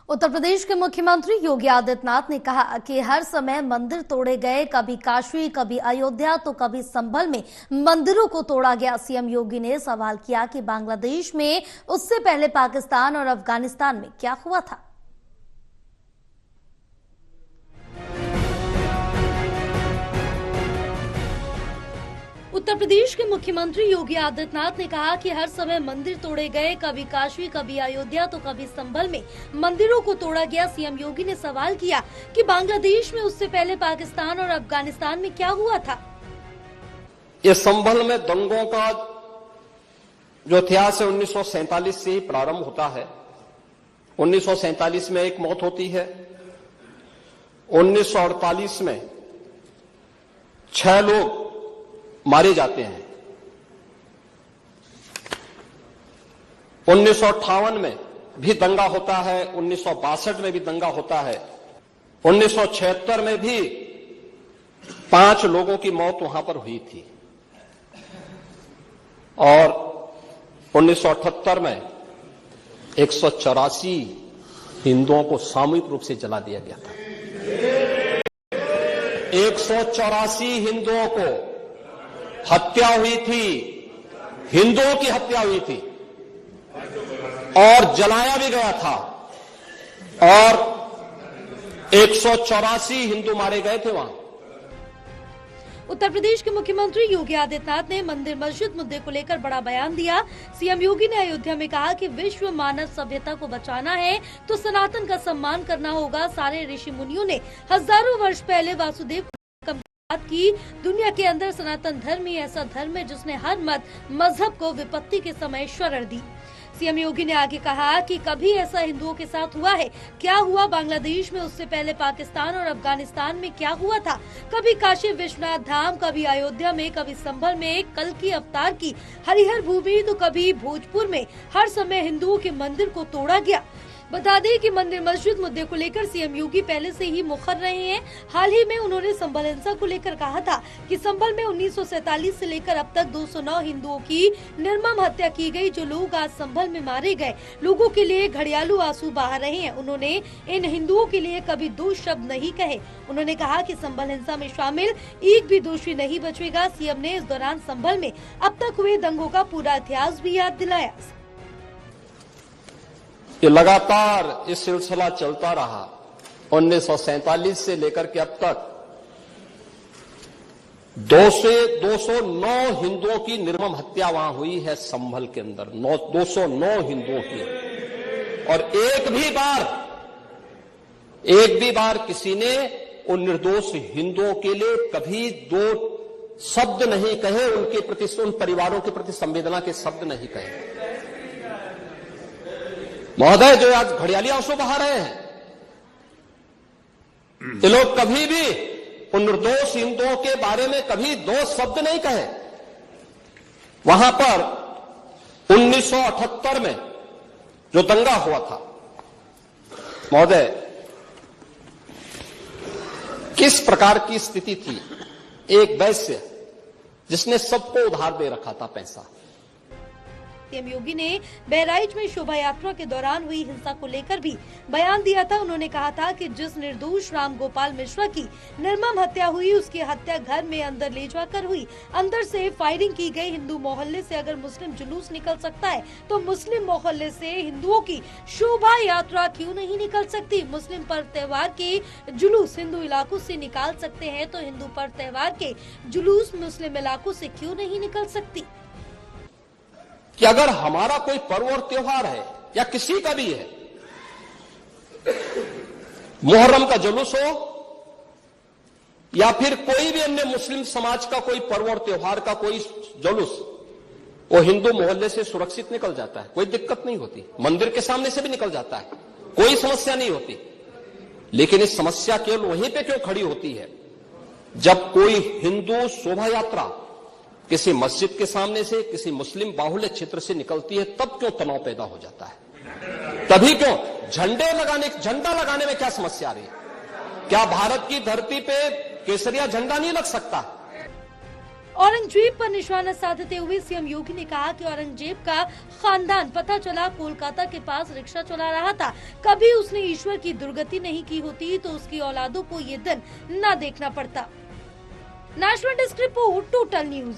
उत्तर प्रदेश के मुख्यमंत्री योगी आदित्यनाथ ने कहा कि हर समय मंदिर तोड़े गए, कभी काशी, कभी अयोध्या तो कभी संभल में मंदिरों को तोड़ा गया। सीएम योगी ने सवाल किया कि बांग्लादेश में उससे पहले पाकिस्तान और अफगानिस्तान में क्या हुआ था। उत्तर प्रदेश के मुख्यमंत्री योगी आदित्यनाथ ने कहा कि हर समय मंदिर तोड़े गए, कभी काशी, कभी अयोध्या तो कभी संभल में मंदिरों को तोड़ा गया। सीएम योगी ने सवाल किया कि बांग्लादेश में उससे पहले पाकिस्तान और अफगानिस्तान में क्या हुआ था। ये संभल में दंगों का जो इतिहास है 1947 से ही प्रारंभ होता है। 1947 में एक मौत होती है, 1948 में 6 लोग मारे जाते हैं, 1958 में भी दंगा होता है, 1962 में भी दंगा होता है, 1976 में भी 5 लोगों की मौत वहां पर हुई थी और 1978 में 184 हिंदुओं को सामूहिक रूप से जला दिया गया था। 184 हिंदुओं को हत्या हुई थी, हिंदुओं की हत्या हुई थी और जलाया भी गया था और 184 हिंदू मारे गए थे वहां। उत्तर प्रदेश के मुख्यमंत्री योगी आदित्यनाथ ने मंदिर मस्जिद मुद्दे को लेकर बड़ा बयान दिया। सीएम योगी ने अयोध्या में कहा कि विश्व मानव सभ्यता को बचाना है तो सनातन का सम्मान करना होगा। सारे ऋषि मुनियों ने हजारों वर्ष पहले वासुदेव की दुनिया के अंदर सनातन धर्म ही ऐसा धर्म है जिसने हर मत मजहब को विपत्ति के समय शरण दी। सीएम योगी ने आगे कहा कि कभी ऐसा हिंदुओं के साथ हुआ है, क्या हुआ बांग्लादेश में, उससे पहले पाकिस्तान और अफगानिस्तान में क्या हुआ था। कभी काशी विश्वनाथ धाम, कभी अयोध्या में, कभी संभल में कल की अवतार की हरिहर भूमि तो कभी भोजपुर में हर समय हिंदुओं के मंदिर को तोड़ा गया। बता दें कि मंदिर मस्जिद मुद्दे को लेकर सीएम योगी पहले से ही मुखर रहे हैं। हाल ही में उन्होंने संभल हिंसा को लेकर कहा था कि संभल में 1947 से लेकर अब तक 209 हिंदुओं की निर्मम हत्या की गई। जो लोग आज संभल में मारे गए लोगों के लिए घड़ियालू आंसू बहा रहे हैं। उन्होंने इन हिंदुओं के लिए कभी 2 शब्द नहीं कहे। उन्होंने कहा कि संभल हिंसा में शामिल एक भी दोषी नहीं बचेगा। सीएम ने इस दौरान संभल में अब तक हुए दंगों का पूरा इतिहास भी याद दिलाया। ये लगातार इस सिलसिला चलता रहा 1947 से लेकर के अब तक 209 हिंदुओं की निर्मम हत्या वहां हुई है संभल के अंदर, 209 हिंदुओं की। और एक भी बार किसी ने उन निर्दोष हिंदुओं के लिए कभी 2 शब्द नहीं कहे, उनके प्रति, उन परिवारों के प्रति संवेदना के शब्द नहीं कहे। महोदय, जो आज घड़ियाली आंसू बहा रहे हैं, ये लोग कभी भी उन निर्दोष हिंदुओं के बारे में कभी 2 शब्द नहीं कहे। वहां पर 1978 में जो दंगा हुआ था, महोदय, किस प्रकार की स्थिति थी। एक वैश्य जिसने सबको उधार दे रखा था पैसा। सीएम योगी ने बहराइच में शोभा यात्रा के दौरान हुई हिंसा को लेकर भी बयान दिया था। उन्होंने कहा था कि जिस निर्दोष राम गोपाल मिश्रा की निर्मम हत्या हुई, उसकी हत्या घर में अंदर ले जाकर हुई। अंदर से फायरिंग की गई। हिंदू मोहल्ले से अगर मुस्लिम जुलूस निकल सकता है तो मुस्लिम मोहल्ले से हिंदुओं की शोभा यात्रा क्यों नहीं निकल सकती। मुस्लिम पर्व त्योहार के जुलूस हिंदू इलाकों से निकाल सकते हैं तो हिंदू पर्व त्योहार के जुलूस मुस्लिम इलाकों से क्यों नहीं निकल सकती। कि अगर हमारा कोई पर्व और त्योहार है या किसी का भी है, मुहर्रम का जुलूस हो या फिर कोई भी अन्य मुस्लिम समाज का कोई पर्व और त्योहार का कोई जुलूस, वो हिंदू मोहल्ले से सुरक्षित निकल जाता है, कोई दिक्कत नहीं होती। मंदिर के सामने से भी निकल जाता है, कोई समस्या नहीं होती। लेकिन इस समस्या केवल वहीं पे क्यों खड़ी होती है जब कोई हिंदू शोभा यात्रा किसी मस्जिद के सामने से, किसी मुस्लिम बाहुल्य क्षेत्र से निकलती है, तब क्यों तनाव पैदा हो जाता है। तभी क्यों झंडा लगाने में क्या समस्या आ रही है। क्या भारत की धरती पे केसरिया झंडा नहीं लग सकता। औरंगजेब पर निशाना साधते हुए सीएम योगी ने कहा कि औरंगजेब का खानदान पता चला कोलकाता के पास रिक्शा चला रहा था। कभी उसने ईश्वर की दुर्गति नहीं की होती तो उसकी औलादों को ये दिन न देखना पड़ता। National desk report, total news.